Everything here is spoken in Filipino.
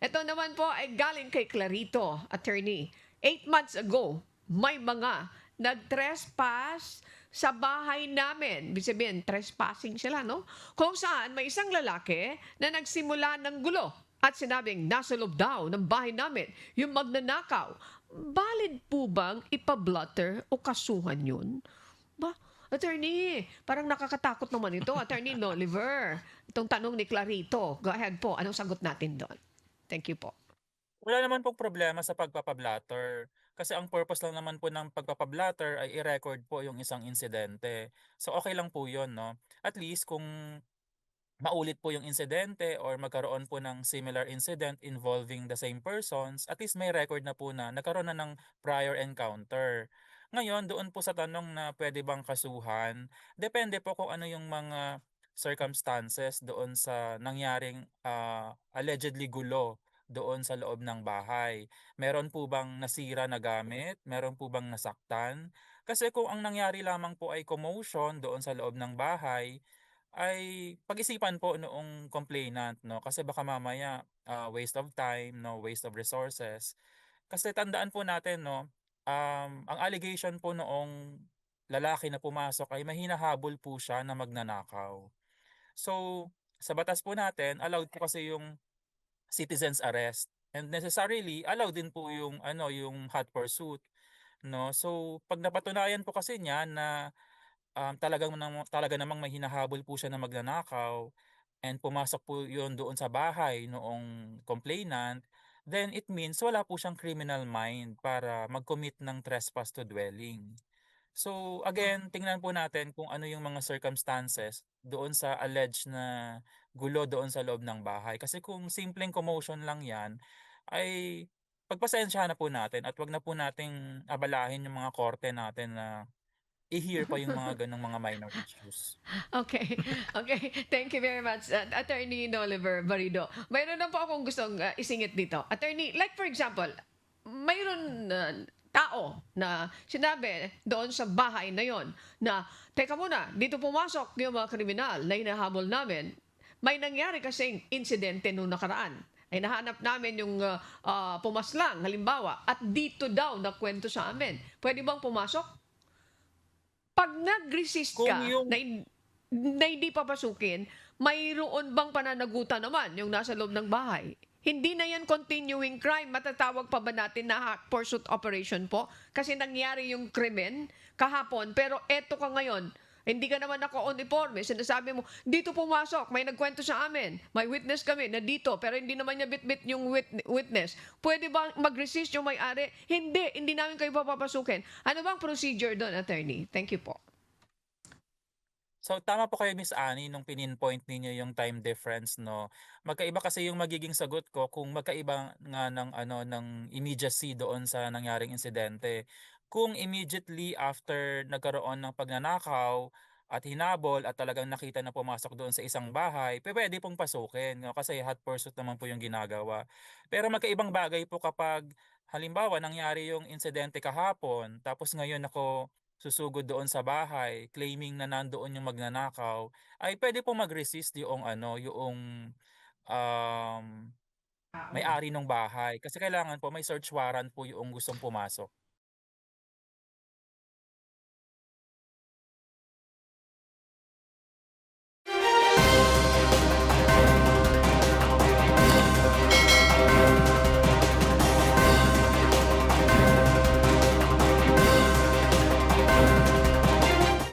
Ito naman po ay galing kay Clarito, attorney. 8 months ago, may mga nag-trespass sa bahay namin. Ibig sabihin, trespassing sila, no? Kung saan may isang lalaki na nagsimula ng gulo at sinabing nasa loob daw ng bahay namin yung magnanakaw. Valid po bang ipablutter o kasuhan yun? Ba, attorney, parang nakakatakot naman ito. Attorney Noliver, itong tanong ni Clarito. Go ahead po, anong sagot natin doon? Thank you po. Wala naman pong problema sa pagpapa-blatter. Kasi ang purpose lang naman po ng pagpapa-blatter ay i-record po yung isang insidente. So okay lang po yun, no? At least kung maulit po yung insidente or magkaroon po ng similar incident involving the same persons, at least may record na po na nagkaroon na ng prior encounter. Ngayon, doon po sa tanong na pwede bang kasuhan, depende po kung ano yung mga circumstances doon sa nangyaring allegedly gulo doon sa loob ng bahay. Meron po bang nasira na gamit? Meron po bang nasaktan? Kasi kung ang nangyari lamang po ay commotion doon sa loob ng bahay, ay pag-isipan po noong complainant 'no, kasi baka mamaya, waste of time 'no, waste of resources. Kasi tandaan po natin 'no, ang allegation po noong lalaki na pumasok ay may hinahabol po siya na magnanakaw. So, sa batas po natin allowed po kasi yung citizen's arrest and necessarily allowed din po yung ano, yung hot pursuit 'no. So, 'pag napatunayan po kasi niya na talaga namang may hinahabol po siya na magnanakaw and pumasok po yun doon sa bahay noong complainant, then it means wala po siyang criminal mind para mag-commit ng trespass to dwelling. So again, tingnan po natin kung ano yung mga circumstances doon sa alleged na gulo doon sa loob ng bahay. Kasi kung simpleng commotion lang yan, ay pagpasensyahan na po natin at wag na po nating abalahin yung mga korte natin na i-hear pa yung mga gano'ng mga minor issues. Okay, okay. Thank you very much, Attorney Noliver Barido. Mayroon na po akong gustong isingit dito. Attorney, like for example, mayroon tao na sinabi doon sa bahay na yon na, teka muna, dito pumasok yung mga kriminal na hinahabol namin. May nangyari kasing insidente nung nakaraan. Ay nahanap namin yung pumaslang, halimbawa, at dito daw nakwento sa amin. Pwede bang pumasok? 'Pag nag-resist Kung ka yung na hindi papasukin, mayroon bang pananagutan naman yung nasa loob ng bahay? Hindi na yan continuing crime. Matatawag pa ba natin na hot pursuit operation po? Kasi nangyari yung krimen kahapon, pero eto ka ngayon, hindi ka naman naka-uniforme. Sinasabi mo, dito pumasok, may nagkwento sa amin. May witness kami na dito, pero hindi naman niya bit-bit yung witness. Pwede ba mag-resist yung may-ari? Hindi namin kayo papapasukin. Ano bang procedure doon, attorney? Thank you po. So tama po kayo Miss Annie nung pininpoint ninyo yung time difference 'no. Magkaiba kasi yung magiging sagot ko kung magkaiba nga ng ano, ng immediacy doon sa nangyaring insidente. Kung immediately after nagkaroon ng pagnanakaw at hinabol at talagang nakita na pumasok doon sa isang bahay, pupuwede pong pasukin 'no, kasi hot pursuit naman po yung ginagawa. Pero magkaibang bagay po kapag halimbawa nangyari yung insidente kahapon tapos ngayon ako susugod doon sa bahay claiming na nandoon yung magnanakaw, ay puwede pong mag-resist yoong ano, yoong, um, Tao. may-ari nung bahay. Kasi kailangan po may search warrant po yoong gustong pumasok.